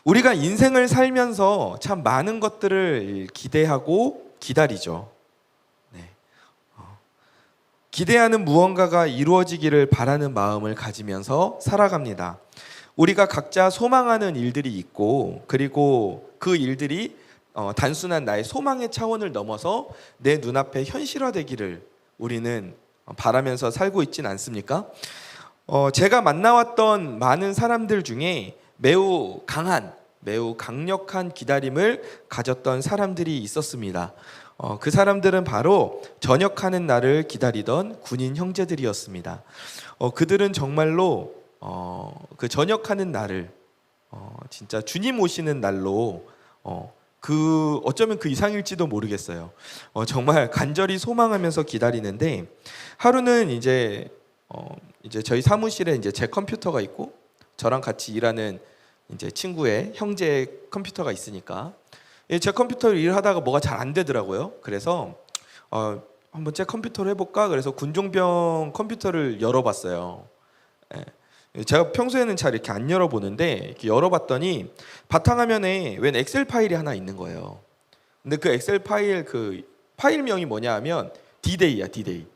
우리가 인생을 살면서 참 많은 것들을 기대하고 기다리죠. 네. 기대하는 무언가가 이루어지기를 바라는 마음을 가지면서 살아갑니다. 우리가 각자 소망하는 일들이 있고, 그리고 그 일들이 단순한 나의 소망의 차원을 넘어서 내 눈앞에 현실화되기를 우리는 바라면서 살고 있진 않습니까? 제가 만나왔던 많은 사람들 중에 매우 강력한 기다림을 가졌던 사람들이 있었습니다. 그 사람들은 바로 전역하는 날을 기다리던 군인 형제들이었습니다. 그들은 정말로 그 전역하는 날을 진짜 주님 오시는 날로 어쩌면 그 이상일지도 모르겠어요. 정말 간절히 소망하면서 기다리는데, 하루는 이제 저희 사무실에 이제 제 컴퓨터가 있고 저랑 같이 일하는 이제 친구의 형제의 컴퓨터가 있으니까 제 컴퓨터를 일하다가 뭐가 잘 안 되더라고요. 그래서 한번 제 컴퓨터를 해볼까? 그래서 군종병 컴퓨터를 열어봤어요. 제가 평소에는 잘 이렇게 안 열어보는데 이렇게 열어봤더니 바탕화면에 웬 엑셀 파일이 하나 있는 거예요. 근데 그 엑셀 파일 파일명이 뭐냐 하면 D-Day야, D-Day.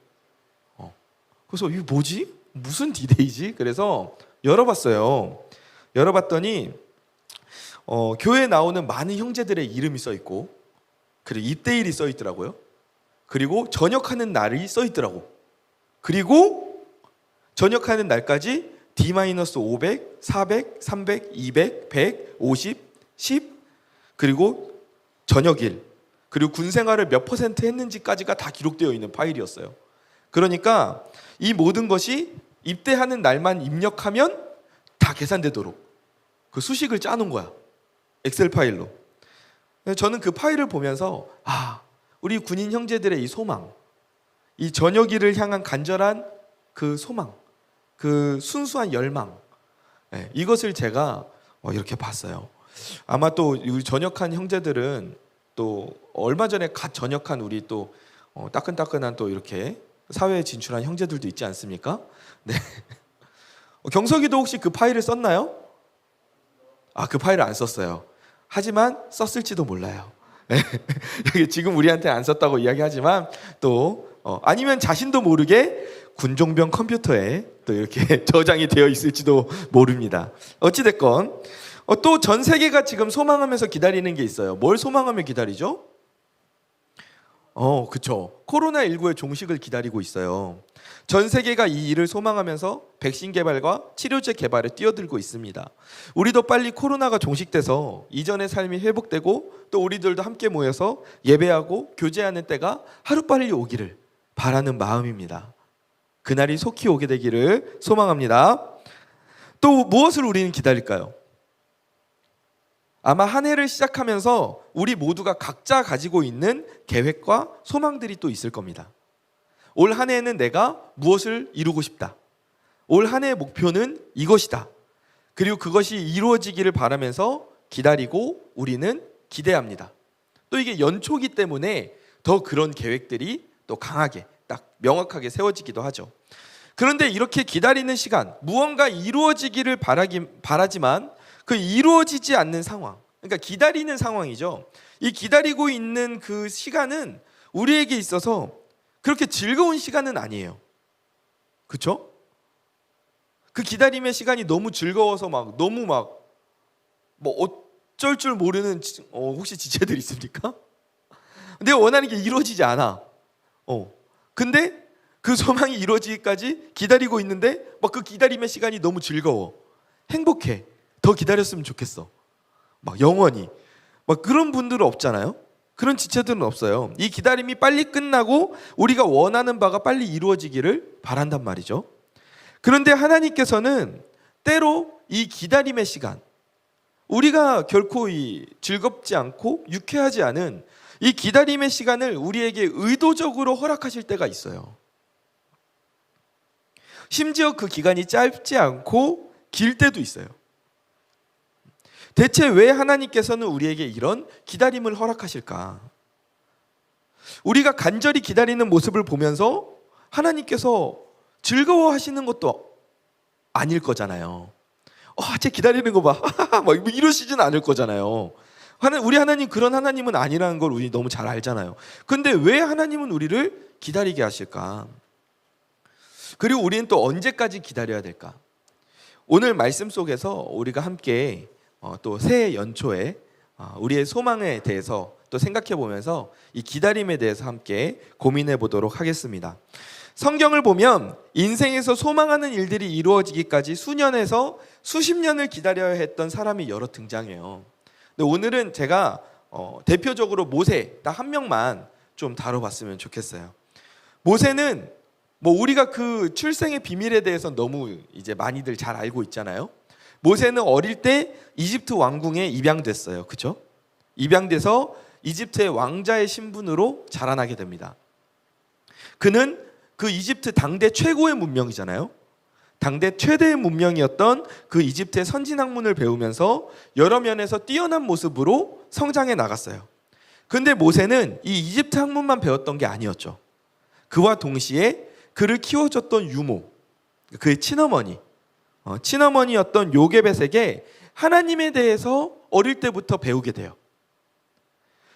그래서 이게 뭐지? 무슨 D-Day지? 그래서 열어봤어요. 열어봤더니 교회에 나오는 많은 형제들의 이름이 써 있고, 그리고 입대일이 써 있더라고요. 그리고 전역하는 날이 써 있더라고. 그리고 전역하는 날까지 D-500, 400, 300, 200, 100, 50, 10, 그리고 전역일, 그리고 군 생활을 몇 % 했는지까지가 다 기록되어 있는 파일이었어요. 그러니까 이 모든 것이 입대하는 날만 입력하면 다 계산되도록 그 수식을 짜놓은 거야. 엑셀 파일로. 저는 그 파일을 보면서 우리 군인 형제들의 이 소망, 이 전역일을 향한 간절한 그 소망, 그 순수한 열망, 이것을 제가 이렇게 봤어요. 아마 또 우리 전역한 형제들은 또 얼마 전에 갓 전역한 우리 또 따끈따끈한 또 이렇게 사회에 진출한 형제들도 있지 않습니까? 네. 경석이도 혹시 그 파일을 썼나요? 그 파일을 안 썼어요. 하지만 썼을지도 몰라요. 지금 우리한테 안 썼다고 이야기하지만 또 아니면 자신도 모르게 군종병 컴퓨터에 또 이렇게 저장이 되어 있을지도 모릅니다. 어찌됐건 또 전 세계가 지금 소망하면서 기다리는 게 있어요. 뭘 소망하며 기다리죠? 그쵸. 코로나19의 종식을 기다리고 있어요. 전 세계가 이 일을 소망하면서 백신 개발과 치료제 개발에 뛰어들고 있습니다. 우리도 빨리 코로나가 종식돼서 이전의 삶이 회복되고 또 우리들도 함께 모여서 예배하고 교제하는 때가 하루빨리 오기를 바라는 마음입니다. 그날이 속히 오게 되기를 소망합니다. 또 무엇을 우리는 기다릴까요? 아마 한 해를 시작하면서 우리 모두가 각자 가지고 있는 계획과 소망들이 또 있을 겁니다. 올 한 해에는 내가 무엇을 이루고 싶다. 올 한 해의 목표는 이것이다. 그리고 그것이 이루어지기를 바라면서 기다리고 우리는 기대합니다. 또 이게 연초기 때문에 더 그런 계획들이 또 강하게 딱 명확하게 세워지기도 하죠. 그런데 이렇게 기다리는 시간, 무언가 이루어지기를 바라지만 그 이루어지지 않는 상황, 그러니까 기다리는 상황이죠. 이 기다리고 있는 그 시간은 우리에게 있어서 그렇게 즐거운 시간은 아니에요. 그렇죠? 그 기다림의 시간이 너무 즐거워서 너무 뭐 어쩔 줄 모르는 혹시 지체들 있습니까? 내가 원하는 게 이루어지지 않아. 근데 그 소망이 이루어지기까지 기다리고 있는데 그 기다림의 시간이 너무 즐거워. 행복해. 더 기다렸으면 좋겠어. 영원히. 그런 분들은 없잖아요. 그런 지체들은 없어요. 이 기다림이 빨리 끝나고 우리가 원하는 바가 빨리 이루어지기를 바란단 말이죠. 그런데 하나님께서는 때로 이 기다림의 시간, 우리가 결코 즐겁지 않고 유쾌하지 않은 이 기다림의 시간을 우리에게 의도적으로 허락하실 때가 있어요. 심지어 그 기간이 짧지 않고 길 때도 있어요. 대체 왜 하나님께서는 우리에게 이런 기다림을 허락하실까? 우리가 간절히 기다리는 모습을 보면서 하나님께서 즐거워하시는 것도 아닐 거잖아요. 쟤 기다리는 거 봐. 막 이러시진 않을 거잖아요. 우리 하나님 그런 하나님은 아니라는 걸 우리 너무 잘 알잖아요. 근데 왜 하나님은 우리를 기다리게 하실까? 그리고 우리는 또 언제까지 기다려야 될까? 오늘 말씀 속에서 우리가 함께 또 새해 연초에 우리의 소망에 대해서 또 생각해 보면서 이 기다림에 대해서 함께 고민해 보도록 하겠습니다. 성경을 보면 인생에서 소망하는 일들이 이루어지기까지 수년에서 수십 년을 기다려야 했던 사람이 여러 등장해요. 근데 오늘은 제가 대표적으로 모세 딱 한 명만 좀 다뤄봤으면 좋겠어요. 모세는 우리가 그 출생의 비밀에 대해서 너무 이제 많이들 잘 알고 있잖아요. 모세는 어릴 때 이집트 왕궁에 입양됐어요. 그죠? 입양돼서 이집트의 왕자의 신분으로 자라나게 됩니다. 그는 그 이집트 당대 최고의 문명이잖아요. 당대 최대의 문명이었던 그 이집트의 선진학문을 배우면서 여러 면에서 뛰어난 모습으로 성장해 나갔어요. 근데 모세는 이 이집트 학문만 배웠던 게 아니었죠. 그와 동시에 그를 키워줬던 유모, 그의 친어머니였던 요게벳에게 하나님에 대해서 어릴 때부터 배우게 돼요.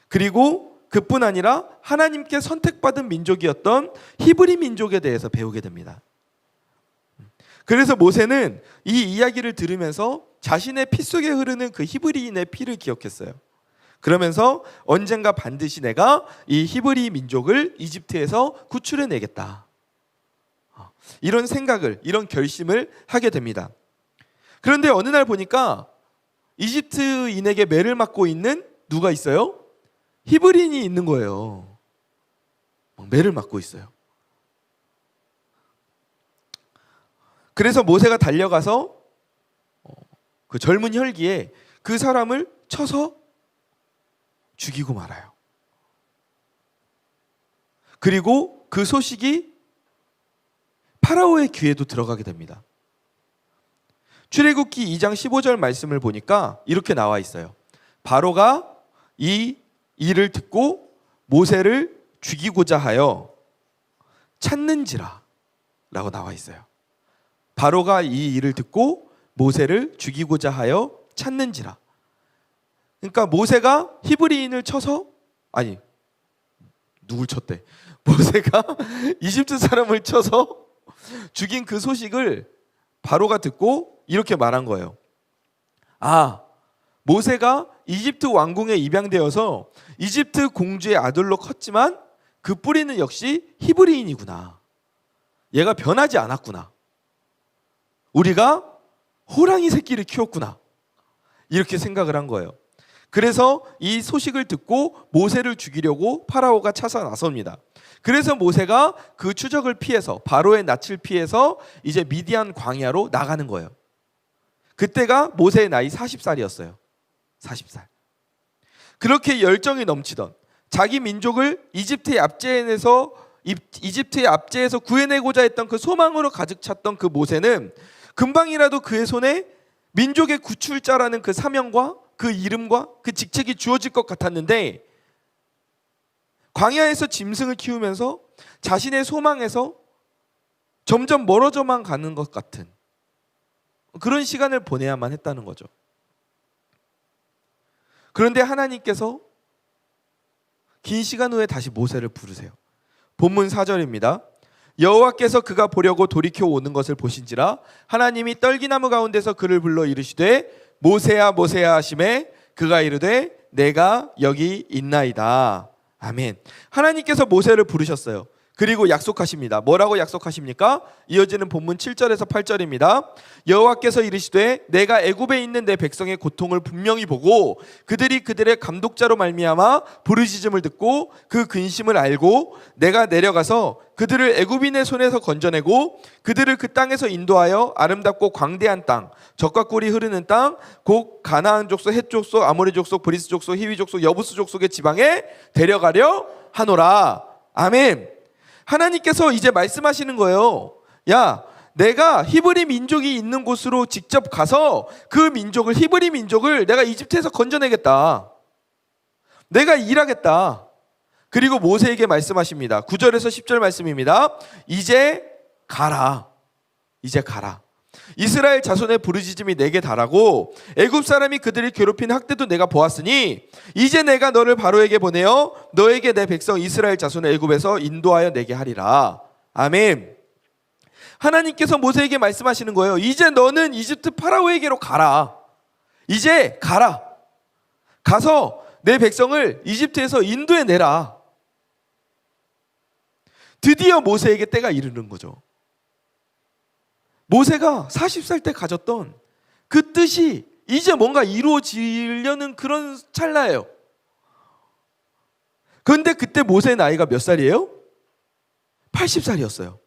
그리고 그뿐 아니라 하나님께 선택받은 민족이었던 히브리 민족에 대해서 배우게 됩니다. 그래서 모세는 이 이야기를 들으면서 자신의 피 속에 흐르는 그 히브리인의 피를 기억했어요. 그러면서 언젠가 반드시 내가 이 히브리 민족을 이집트에서 구출해내겠다. 이런 생각을, 이런 결심을 하게 됩니다. 그런데 어느 날 보니까 이집트인에게 매를 맞고 있는 누가 있어요? 히브리인이 있는 거예요. 매를 맞고 있어요. 그래서 모세가 달려가서 그 젊은 혈기에 그 사람을 쳐서 죽이고 말아요. 그리고 그 소식이 파라오의 귀에도 들어가게 됩니다. 출애굽기 2장 15절 말씀을 보니까 이렇게 나와 있어요. 바로가 이 일을 듣고 모세를 죽이고자 하여 찾는지라 라고 나와 있어요. 바로가 이 일을 듣고 모세를 죽이고자 하여 찾는지라. 그러니까 모세가 히브리인을 쳐서, 아니 누굴 쳤대? 모세가 이집트 사람을 쳐서 죽인 그 소식을 바로가 듣고 이렇게 말한 거예요. 모세가 이집트 왕궁에 입양되어서 이집트 공주의 아들로 컸지만 그 뿌리는 역시 히브리인이구나. 얘가 변하지 않았구나. 우리가 호랑이 새끼를 키웠구나. 이렇게 생각을 한 거예요. 그래서 이 소식을 듣고 모세를 죽이려고 파라오가 차서 나섭니다. 그래서 모세가 그 추적을 피해서, 바로의 낯을 피해서 이제 미디안 광야로 나가는 거예요. 그때가 모세의 나이 40살이었어요. 40살. 그렇게 열정이 넘치던, 자기 민족을 이집트의 압제에서 구해내고자 했던 그 소망으로 가득 찼던 그 모세는 금방이라도 그의 손에 민족의 구출자라는 그 사명과 그 이름과 그 직책이 주어질 것 같았는데, 광야에서 짐승을 키우면서 자신의 소망에서 점점 멀어져만 가는 것 같은 그런 시간을 보내야만 했다는 거죠. 그런데 하나님께서 긴 시간 후에 다시 모세를 부르세요. 본문 4절입니다. 여호와께서 그가 보려고 돌이켜 오는 것을 보신지라 하나님이 떨기나무 가운데서 그를 불러 이르시되 모세야 모세야 하시매 그가 이르되 내가 여기 있나이다. 아멘. 하나님께서 모세를 부르셨어요. 그리고 약속하십니다. 뭐라고 약속하십니까? 이어지는 본문 7절에서 8절입니다. 여호와께서 이르시되 내가 애굽에 있는 내 백성의 고통을 분명히 보고 그들이 그들의 감독자로 말미암아 부르짖음을 듣고 그 근심을 알고 내가 내려가서 그들을 애굽인의 손에서 건져내고 그들을 그 땅에서 인도하여 아름답고 광대한 땅, 젖과 꿀이 흐르는 땅, 곧 가나안 족속, 헷 족속, 아모리 족속, 브리스 족속, 히위 족속, 여부스 족속의 지방에 데려가려 하노라. 아멘. 하나님께서 이제 말씀하시는 거예요. 야, 내가 히브리 민족이 있는 곳으로 직접 가서 그 민족을, 히브리 민족을 내가 이집트에서 건져내겠다. 내가 일하겠다. 그리고 모세에게 말씀하십니다. 9절에서 10절 말씀입니다. 이제 가라. 이제 가라. 이스라엘 자손의 부르짖음이 내게 달하고 애굽 사람이 그들을 괴롭힌 학대도 내가 보았으니 이제 내가 너를 바로에게 보내어 너에게 내 백성 이스라엘 자손을 애굽에서 인도하여 내게 하리라. 아멘. 하나님께서 모세에게 말씀하시는 거예요. 이제 너는 이집트 파라오에게로 가라. 이제 가라. 가서 내 백성을 이집트에서 인도해 내라. 드디어 모세에게 때가 이르는 거죠. 모세가 40살 때 가졌던 그 뜻이 이제 뭔가 이루어지려는 그런 찰나예요. 그런데 그때 모세의 나이가 몇 살이에요? 80살이었어요.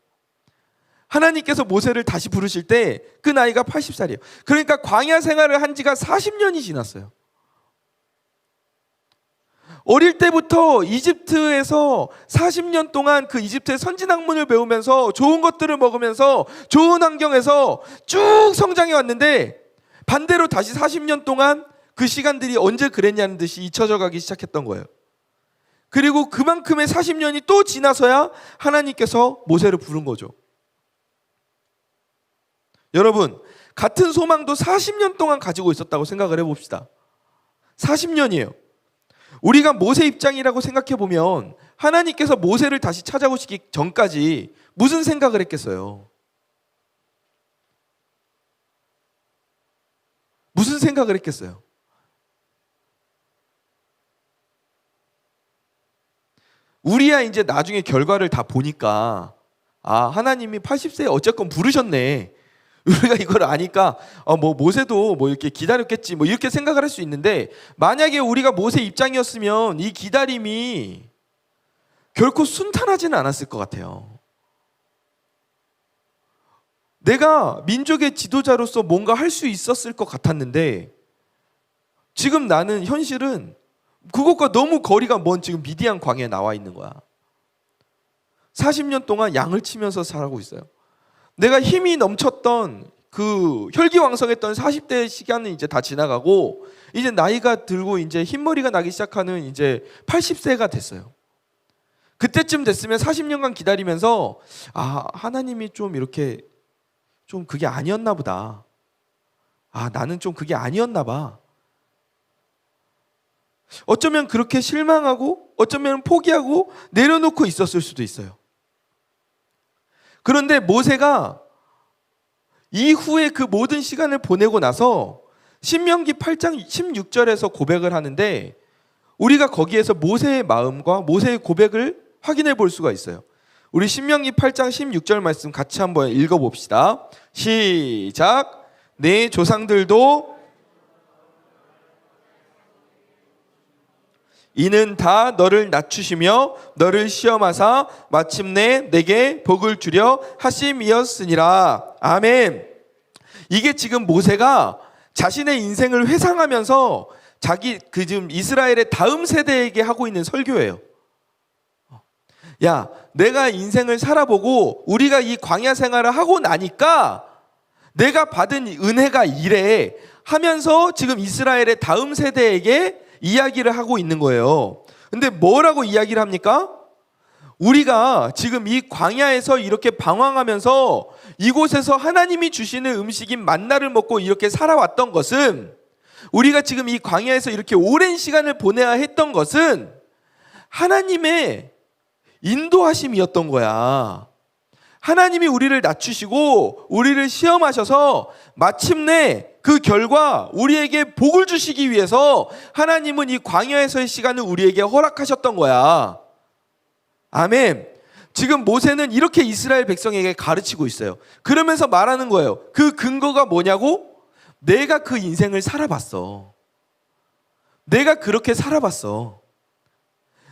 하나님께서 모세를 다시 부르실 때 그 나이가 80살이에요. 그러니까 광야 생활을 한 지가 40년이 지났어요. 어릴 때부터 이집트에서 40년 동안 그 이집트의 선진학문을 배우면서 좋은 것들을 먹으면서 좋은 환경에서 쭉 성장해 왔는데 반대로 다시 40년 동안 그 시간들이 언제 그랬냐는 듯이 잊혀져 가기 시작했던 거예요. 그리고 그만큼의 40년이 또 지나서야 하나님께서 모세를 부른 거죠. 여러분, 같은 소망도 40년 동안 가지고 있었다고 생각을 해봅시다. 40년이에요. 우리가 모세 입장이라고 생각해 보면 하나님께서 모세를 다시 찾아오시기 전까지 무슨 생각을 했겠어요? 무슨 생각을 했겠어요? 우리야 이제 나중에 결과를 다 보니까 하나님이 80세에 어쨌건 부르셨네. 우리가 이걸 아니까 모세도 이렇게 기다렸겠지 이렇게 생각을 할 수 있는데, 만약에 우리가 모세 입장이었으면 이 기다림이 결코 순탄하지는 않았을 것 같아요. 내가 민족의 지도자로서 뭔가 할 수 있었을 것 같았는데 지금 나는 현실은 그것과 너무 거리가 먼 지금 미디안 광야에 나와 있는 거야. 40년 동안 양을 치면서 살고 있어요. 내가 힘이 넘쳤던 그 혈기왕성했던 40대 시간은 이제 다 지나가고 이제 나이가 들고 이제 흰머리가 나기 시작하는 이제 80세가 됐어요. 그때쯤 됐으면 40년간 기다리면서 하나님이 좀 이렇게 좀 그게 아니었나 보다. 나는 좀 그게 아니었나 봐. 어쩌면 그렇게 실망하고 어쩌면 포기하고 내려놓고 있었을 수도 있어요. 그런데 모세가 이후에 그 모든 시간을 보내고 나서 신명기 8장 16절에서 고백을 하는데 우리가 거기에서 모세의 마음과 모세의 고백을 확인해 볼 수가 있어요. 우리 신명기 8장 16절 말씀 같이 한번 읽어봅시다. 시작. 내 조상들도 이는 다 너를 낮추시며 너를 시험하사 마침내 내게 복을 주려 하심이었으니라. 아멘. 이게 지금 모세가 자신의 인생을 회상하면서 자기 지금 이스라엘의 다음 세대에게 하고 있는 설교예요. 야, 내가 인생을 살아보고 우리가 이 광야 생활을 하고 나니까 내가 받은 은혜가 이래 하면서 지금 이스라엘의 다음 세대에게 이야기를 하고 있는 거예요. 근데 뭐라고 이야기를 합니까? 우리가 지금 이 광야에서 이렇게 방황하면서 이곳에서 하나님이 주시는 음식인 만나를 먹고 이렇게 살아왔던 것은, 우리가 지금 이 광야에서 이렇게 오랜 시간을 보내야 했던 것은 하나님의 인도하심이었던 거야. 하나님이 우리를 낮추시고 우리를 시험하셔서 마침내 그 결과 우리에게 복을 주시기 위해서 하나님은 이 광야에서의 시간을 우리에게 허락하셨던 거야. 아멘. 지금 모세는 이렇게 이스라엘 백성에게 가르치고 있어요. 그러면서 말하는 거예요. 그 근거가 뭐냐고? 내가 그 인생을 살아봤어. 내가 그렇게 살아봤어.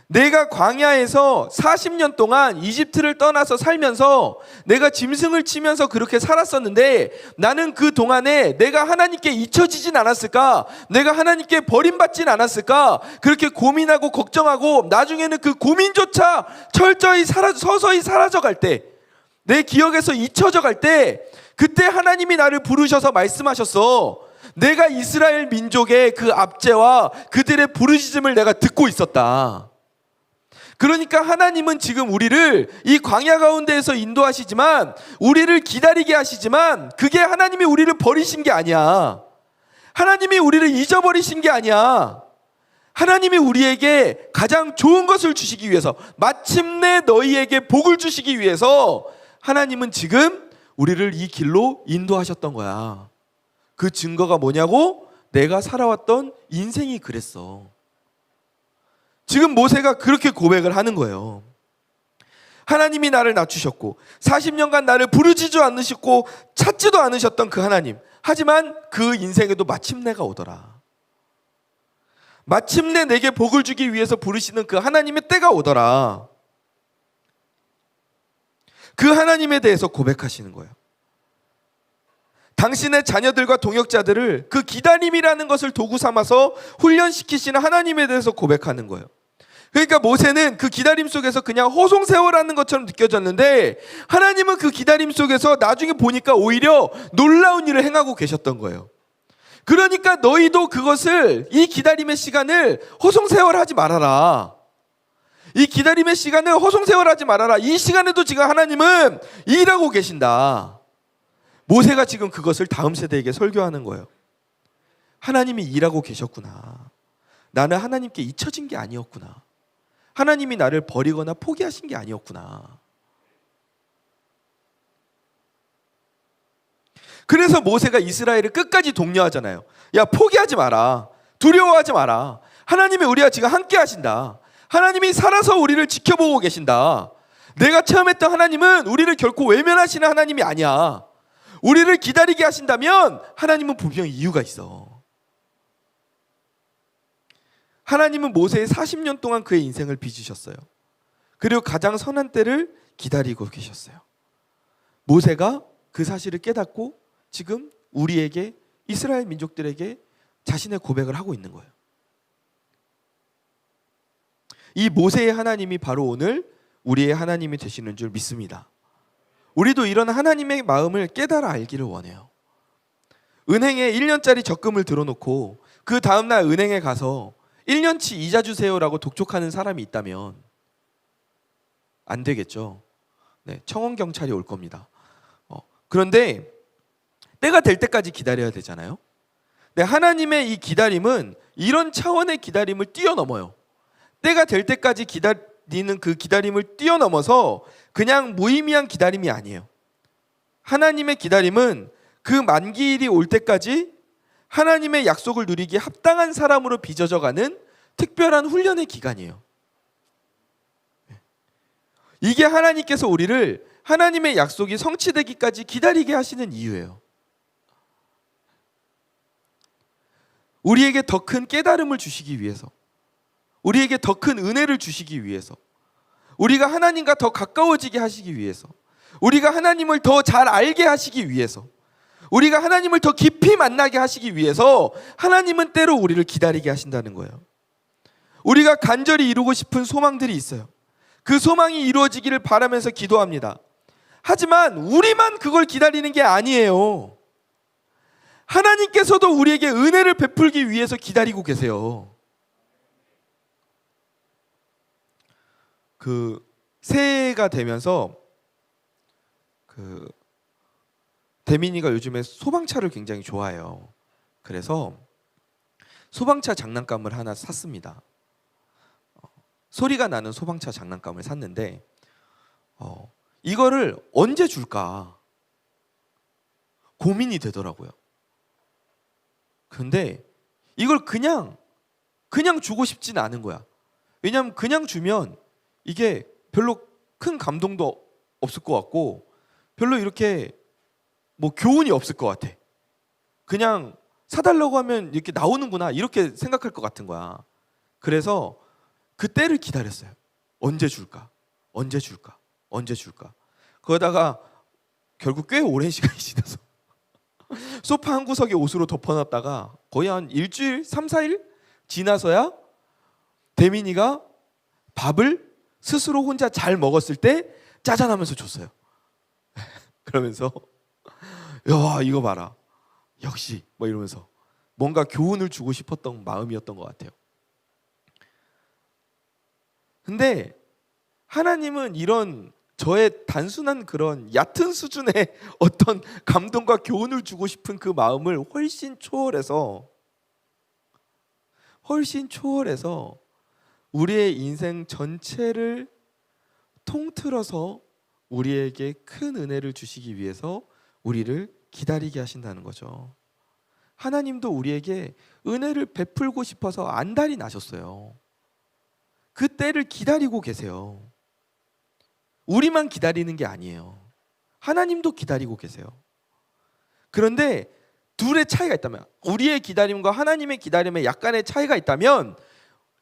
내가 광야에서 40년 동안 이집트를 떠나서 살면서 내가 짐승을 치면서 그렇게 살았었는데 나는 그 동안에 내가 하나님께 잊혀지진 않았을까? 내가 하나님께 버림받진 않았을까? 그렇게 고민하고 걱정하고 나중에는 그 고민조차 철저히 서서히 사라져갈 때, 내 기억에서 잊혀져 갈 때, 그때 하나님이 나를 부르셔서 말씀하셨어. 내가 이스라엘 민족의 그 압제와 그들의 부르짖음을 내가 듣고 있었다. 그러니까 하나님은 지금 우리를 이 광야 가운데에서 인도하시지만, 우리를 기다리게 하시지만, 그게 하나님이 우리를 버리신 게 아니야. 하나님이 우리를 잊어버리신 게 아니야. 하나님이 우리에게 가장 좋은 것을 주시기 위해서, 마침내 너희에게 복을 주시기 위해서 하나님은 지금 우리를 이 길로 인도하셨던 거야. 그 증거가 뭐냐고? 내가 살아왔던 인생이 그랬어. 지금 모세가 그렇게 고백을 하는 거예요. 하나님이 나를 낮추셨고 40년간 나를 부르지도 않으셨고 찾지도 않으셨던 그 하나님, 하지만 그 인생에도 마침내가 오더라. 마침내 내게 복을 주기 위해서 부르시는 그 하나님의 때가 오더라. 그 하나님에 대해서 고백하시는 거예요. 당신의 자녀들과 동역자들을 그 기다림이라는 것을 도구 삼아서 훈련시키시는 하나님에 대해서 고백하는 거예요. 그러니까 모세는 그 기다림 속에서 그냥 호송세월하는 것처럼 느껴졌는데, 하나님은 그 기다림 속에서 나중에 보니까 오히려 놀라운 일을 행하고 계셨던 거예요. 그러니까 너희도 그것을, 이 기다림의 시간을 호송세월하지 말아라. 이 기다림의 시간을 호송세월하지 말아라. 이 시간에도 지금 하나님은 일하고 계신다. 모세가 지금 그것을 다음 세대에게 설교하는 거예요. 하나님이 일하고 계셨구나. 나는 하나님께 잊혀진 게 아니었구나. 하나님이 나를 버리거나 포기하신 게 아니었구나. 그래서 모세가 이스라엘을 끝까지 독려하잖아요. 야, 포기하지 마라. 두려워하지 마라. 하나님이 우리와 지금 함께 하신다. 하나님이 살아서 우리를 지켜보고 계신다. 내가 체험했던 하나님은 우리를 결코 외면하시는 하나님이 아니야. 우리를 기다리게 하신다면 하나님은 분명히 이유가 있어. 하나님은 모세의 40년 동안 그의 인생을 빚으셨어요. 그리고 가장 선한 때를 기다리고 계셨어요. 모세가 그 사실을 깨닫고 지금 우리에게, 이스라엘 민족들에게 자신의 고백을 하고 있는 거예요. 이 모세의 하나님이 바로 오늘 우리의 하나님이 되시는 줄 믿습니다. 우리도 이런 하나님의 마음을 깨달아 알기를 원해요. 은행에 1년짜리 적금을 들어놓고 그 다음날 은행에 가서 1년치 이자 주세요라고 독촉하는 사람이 있다면 안 되겠죠. 네, 청원경찰이 올 겁니다. 그런데 때가 될 때까지 기다려야 되잖아요. 네, 하나님의 이 기다림은 이런 차원의 기다림을 뛰어넘어요. 때가 될 때까지 기다리는 그 기다림을 뛰어넘어서 그냥 무의미한 기다림이 아니에요. 하나님의 기다림은 그 만기일이 올 때까지 하나님의 약속을 누리기에 합당한 사람으로 빚어져가는 특별한 훈련의 기간이에요. 이게 하나님께서 우리를 하나님의 약속이 성취되기까지 기다리게 하시는 이유예요. 우리에게 더 큰 깨달음을 주시기 위해서, 우리에게 더 큰 은혜를 주시기 위해서, 우리가 하나님과 더 가까워지게 하시기 위해서, 우리가 하나님을 더 잘 알게 하시기 위해서, 우리가 하나님을 더 깊이 만나게 하시기 위해서 하나님은 때로 우리를 기다리게 하신다는 거예요. 우리가 간절히 이루고 싶은 소망들이 있어요. 그 소망이 이루어지기를 바라면서 기도합니다. 하지만 우리만 그걸 기다리는 게 아니에요. 하나님께서도 우리에게 은혜를 베풀기 위해서 기다리고 계세요. 그 새해가 되면서 대민이가 요즘에 소방차를 굉장히 좋아해요. 그래서 소방차 장난감을 하나 샀습니다. 소리가 나는 소방차 장난감을 샀는데 이거를 언제 줄까 고민이 되더라고요. 근데 이걸 그냥 주고 싶지는 않은 거야. 왜냐하면 그냥 주면 이게 별로 큰 감동도 없을 것 같고 별로 이렇게 뭐 교훈이 없을 것 같아. 그냥 사달라고 하면 이렇게 나오는구나 이렇게 생각할 것 같은 거야. 그래서 그 때를 기다렸어요. 언제 줄까? 언제 줄까? 언제 줄까? 그러다가 결국 꽤 오랜 시간이 지나서 소파 한 구석에 옷으로 덮어놨다가 거의 한 일주일, 3, 4일 지나서야 대민이가 밥을 스스로 혼자 잘 먹었을 때 짜잔하면서 줬어요. 그러면서 야 이거 봐라 역시 뭐 이러면서 뭔가 교훈을 주고 싶었던 마음이었던 것 같아요. 근데 하나님은 이런 저의 단순한 그런 얕은 수준의 어떤 감동과 교훈을 주고 싶은 그 마음을 훨씬 초월해서 우리의 인생 전체를 통틀어서 우리에게 큰 은혜를 주시기 위해서 우리를 기다리게 하신다는 거죠. 하나님도 우리에게 은혜를 베풀고 싶어서 안달이 나셨어요. 그 때를 기다리고 계세요. 우리만 기다리는 게 아니에요. 하나님도 기다리고 계세요. 그런데 둘의 차이가 있다면, 우리의 기다림과 하나님의 기다림에 약간의 차이가 있다면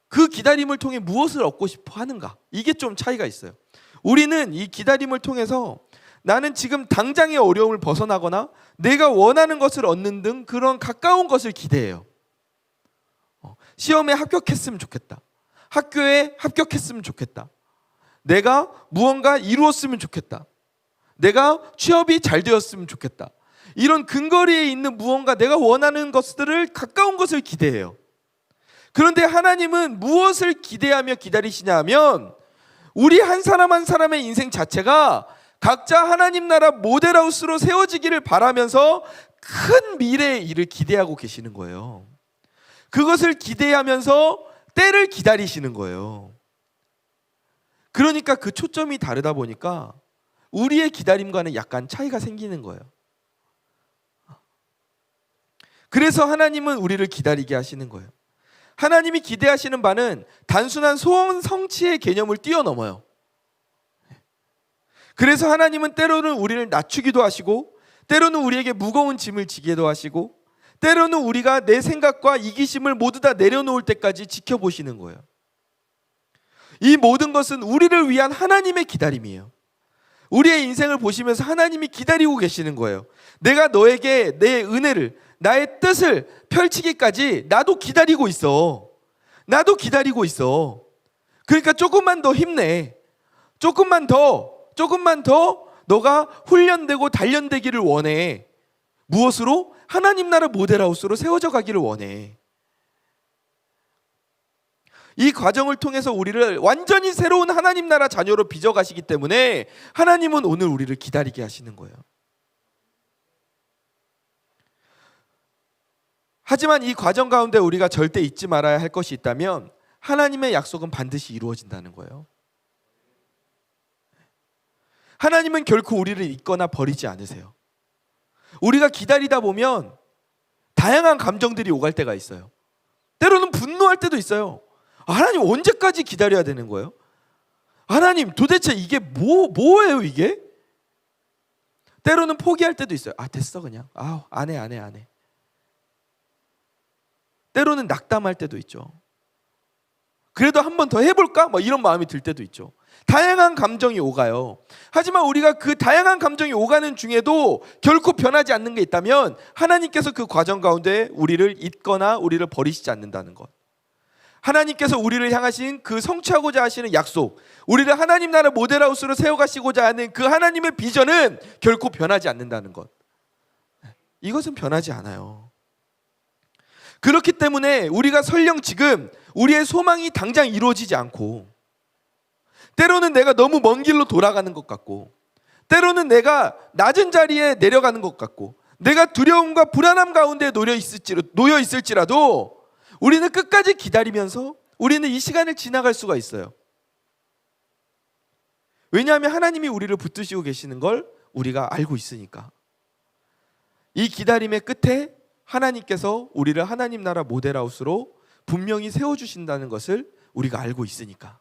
그 기다림을 통해 무엇을 얻고 싶어 하는가? 이게 좀 차이가 있어요. 우리는 이 기다림을 통해서 나는 지금 당장의 어려움을 벗어나거나 내가 원하는 것을 얻는 등 그런 가까운 것을 기대해요. 시험에 합격했으면 좋겠다. 학교에 합격했으면 좋겠다. 내가 무언가 이루었으면 좋겠다. 내가 취업이 잘 되었으면 좋겠다. 이런 근거리에 있는 무언가 내가 원하는 것들을 가까운 것을 기대해요. 그런데 하나님은 무엇을 기대하며 기다리시냐 하면 우리 한 사람 한 사람의 인생 자체가 각자 하나님 나라 모델하우스로 세워지기를 바라면서 큰 미래의 일을 기대하고 계시는 거예요. 그것을 기대하면서 때를 기다리시는 거예요. 그러니까 그 초점이 다르다 보니까 우리의 기다림과는 약간 차이가 생기는 거예요. 그래서 하나님은 우리를 기다리게 하시는 거예요. 하나님이 기대하시는 바는 단순한 소원 성취의 개념을 뛰어넘어요. 그래서 하나님은 때로는 우리를 낮추기도 하시고, 때로는 우리에게 무거운 짐을 지게도 하시고, 때로는 우리가 내 생각과 이기심을 모두 다 내려놓을 때까지 지켜보시는 거예요. 이 모든 것은 우리를 위한 하나님의 기다림이에요. 우리의 인생을 보시면서 하나님이 기다리고 계시는 거예요. 내가 너에게 내 은혜를, 나의 뜻을 펼치기까지 나도 기다리고 있어. 나도 기다리고 있어. 그러니까 조금만 더 힘내. 조금만 더 너가 훈련되고 단련되기를 원해. 무엇으로? 하나님 나라 모델하우스로 세워져 가기를 원해. 이 과정을 통해서 우리를 완전히 새로운 하나님 나라 자녀로 빚어가시기 때문에 하나님은 오늘 우리를 기다리게 하시는 거예요. 하지만 이 과정 가운데 우리가 절대 잊지 말아야 할 것이 있다면 하나님의 약속은 반드시 이루어진다는 거예요. 하나님은 결코 우리를 잊거나 버리지 않으세요. 우리가 기다리다 보면 다양한 감정들이 오갈 때가 있어요. 때로는 분노할 때도 있어요. 하나님 언제까지 기다려야 되는 거예요? 하나님 도대체 이게 뭐예요 이게? 때로는 포기할 때도 있어요. 됐어 그냥. 안 해. 때로는 낙담할 때도 있죠. 그래도 한 번 더 해볼까? 이런 마음이 들 때도 있죠. 다양한 감정이 오가요. 하지만 우리가 그 다양한 감정이 오가는 중에도 결코 변하지 않는 게 있다면 하나님께서 그 과정 가운데 우리를 잊거나 우리를 버리시지 않는다는 것. 하나님께서 우리를 향하신 그 성취하고자 하시는 약속, 우리를 하나님 나라 모델하우스로 세워가시고자 하는 그 하나님의 비전은 결코 변하지 않는다는 것. 이것은 변하지 않아요. 그렇기 때문에 우리가 설령 지금 우리의 소망이 당장 이루어지지 않고, 때로는 내가 너무 먼 길로 돌아가는 것 같고, 때로는 내가 낮은 자리에 내려가는 것 같고, 내가 두려움과 불안함 가운데 놓여 있을지라도 우리는 끝까지 기다리면서 우리는 이 시간을 지나갈 수가 있어요. 왜냐하면 하나님이 우리를 붙드시고 계시는 걸 우리가 알고 있으니까. 이 기다림의 끝에 하나님께서 우리를 하나님 나라 모델하우스로 분명히 세워주신다는 것을 우리가 알고 있으니까.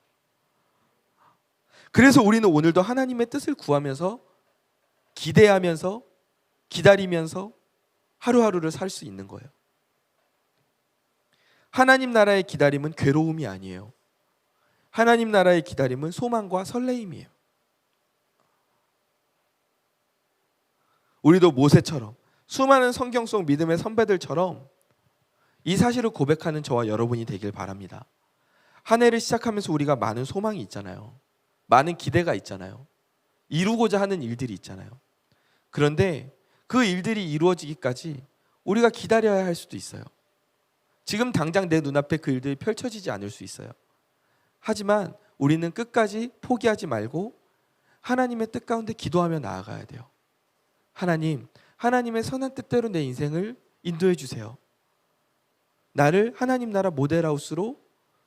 그래서 우리는 오늘도 하나님의 뜻을 구하면서 기대하면서 기다리면서 하루하루를 살 수 있는 거예요. 하나님 나라의 기다림은 괴로움이 아니에요. 하나님 나라의 기다림은 소망과 설레임이에요. 우리도 모세처럼, 수많은 성경 속 믿음의 선배들처럼 이 사실을 고백하는 저와 여러분이 되길 바랍니다. 한 해를 시작하면서 우리가 많은 소망이 있잖아요. 많은 기대가 있잖아요. 이루고자 하는 일들이 있잖아요. 그런데 그 일들이 이루어지기까지 우리가 기다려야 할 수도 있어요. 지금 당장 내 눈앞에 그 일들이 펼쳐지지 않을 수 있어요. 하지만 우리는 끝까지 포기하지 말고 하나님의 뜻 가운데 기도하며 나아가야 돼요. 하나님, 하나님의 선한 뜻대로 내 인생을 인도해 주세요. 나를 하나님 나라 모델하우스로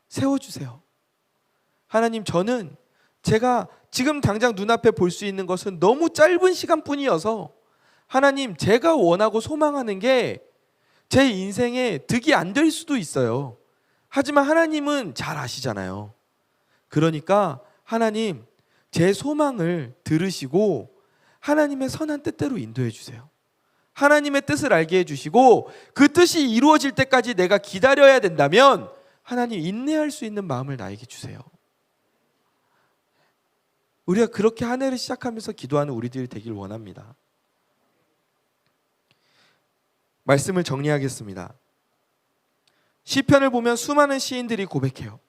세워주세요. 하나님, 저는 제가 지금 당장 눈앞에 볼 수 있는 것은 너무 짧은 시간뿐이어서 하나님, 제가 원하고 소망하는 게 제 인생에 득이 안 될 수도 있어요. 하지만 하나님은 잘 아시잖아요. 그러니까 하나님, 제 소망을 들으시고 하나님의 선한 뜻대로 인도해 주세요. 하나님의 뜻을 알게 해주시고 그 뜻이 이루어질 때까지 내가 기다려야 된다면 하나님, 인내할 수 있는 마음을 나에게 주세요. 우리가 그렇게 한 해를 시작하면서 기도하는 우리들이 되길 원합니다. 말씀을 정리하겠습니다. 시편을 보면 수많은 시인들이 고백해요.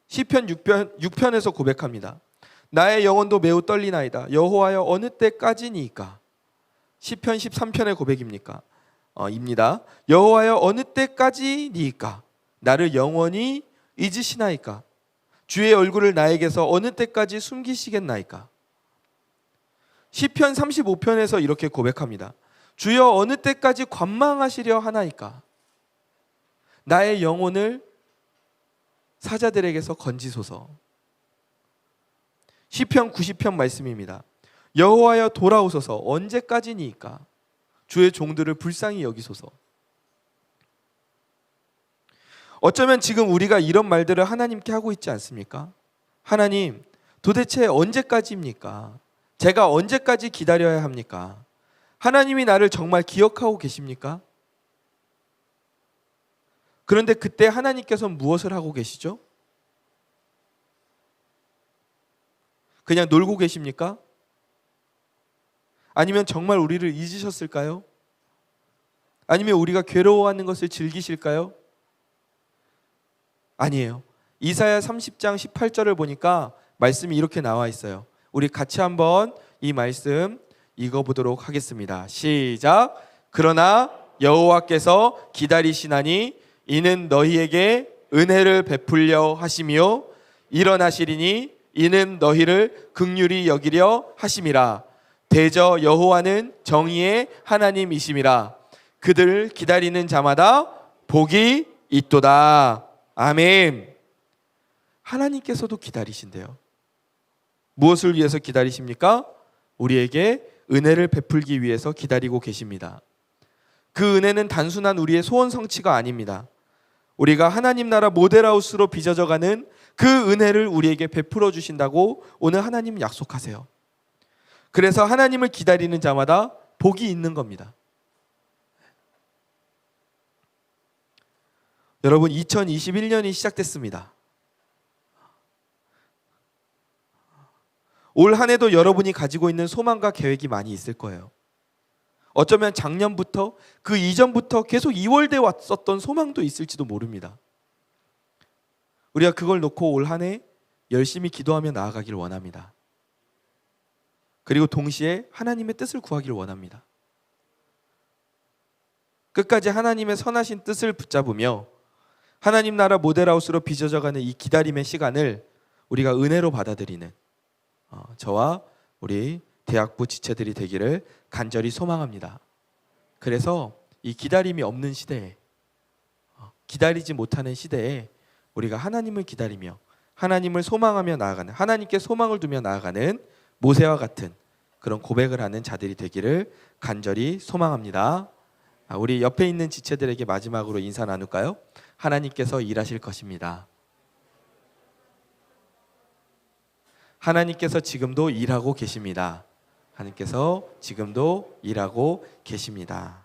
시편 6편에서 고백합니다. 나의 영혼도 매우 떨리나이다. 여호와여, 어느 때까지니까? 시편 13편의 고백입니까? 입니다. 여호와여, 어느 때까지니까? 나를 영원히 잊으시나이까? 주의 얼굴을 나에게서 어느 때까지 숨기시겠나이까? 시편 35편에서 이렇게 고백합니다. 주여, 어느 때까지 관망하시려 하나이까? 나의 영혼을 사자들에게서 건지소서. 시편 90편 말씀입니다. 여호와여, 돌아오소서. 언제까지니까? 주의 종들을 불쌍히 여기소서. 어쩌면 지금 우리가 이런 말들을 하나님께 하고 있지 않습니까? 하나님, 도대체 언제까지입니까? 제가 언제까지 기다려야 합니까? 하나님이 나를 정말 기억하고 계십니까? 그런데 그때 하나님께서 무엇을 하고 계시죠? 그냥 놀고 계십니까? 아니면 정말 우리를 잊으셨을까요? 아니면 우리가 괴로워하는 것을 즐기실까요? 아니에요. 이사야 30장 18절을 보니까 말씀이 이렇게 나와 있어요. 우리 같이 한번 이 말씀 읽어보도록 하겠습니다. 시작. 그러나 여호와께서 기다리시나니 이는 너희에게 은혜를 베풀려 하시며 일어나시리니 이는 너희를 긍휼히 여기려 하심이라. 대저 여호와는 정의의 하나님이심이라. 그들을 기다리는 자마다 복이 있도다. 아멘. 하나님께서도 기다리신대요. 무엇을 위해서 기다리십니까? 우리에게 은혜를 베풀기 위해서 기다리고 계십니다. 그 은혜는 단순한 우리의 소원 성취가 아닙니다. 우리가 하나님 나라 모델하우스로 빚어져가는 그 은혜를 우리에게 베풀어 주신다고 오늘 하나님 약속하세요. 그래서 하나님을 기다리는 자마다 복이 있는 겁니다. 여러분, 2021년이 시작됐습니다. 올 한 해도 여러분이 가지고 있는 소망과 계획이 많이 있을 거예요. 어쩌면 작년부터 그 이전부터 계속 이월돼 왔었던 소망도 있을지도 모릅니다. 우리가 그걸 놓고 올 한 해 열심히 기도하며 나아가길 원합니다. 그리고 동시에 하나님의 뜻을 구하기를 원합니다. 끝까지 하나님의 선하신 뜻을 붙잡으며 하나님 나라 모델하우스로 빚어져가는 이 기다림의 시간을 우리가 은혜로 받아들이는 저와 우리 대학부 지체들이 되기를 간절히 소망합니다. 그래서 이 기다림이 없는 시대에, 기다리지 못하는 시대에 우리가 하나님을 기다리며 하나님을 소망하며 나아가는, 하나님께 소망을 두며 나아가는 모세와 같은 그런 고백을 하는 자들이 되기를 간절히 소망합니다. 우리 옆에 있는 지체들에게 마지막으로 인사 나눌까요? 하나님께서 일하실 것입니다. 하나님께서 지금도 일하고 계십니다. 하나님께서 지금도 일하고 계십니다.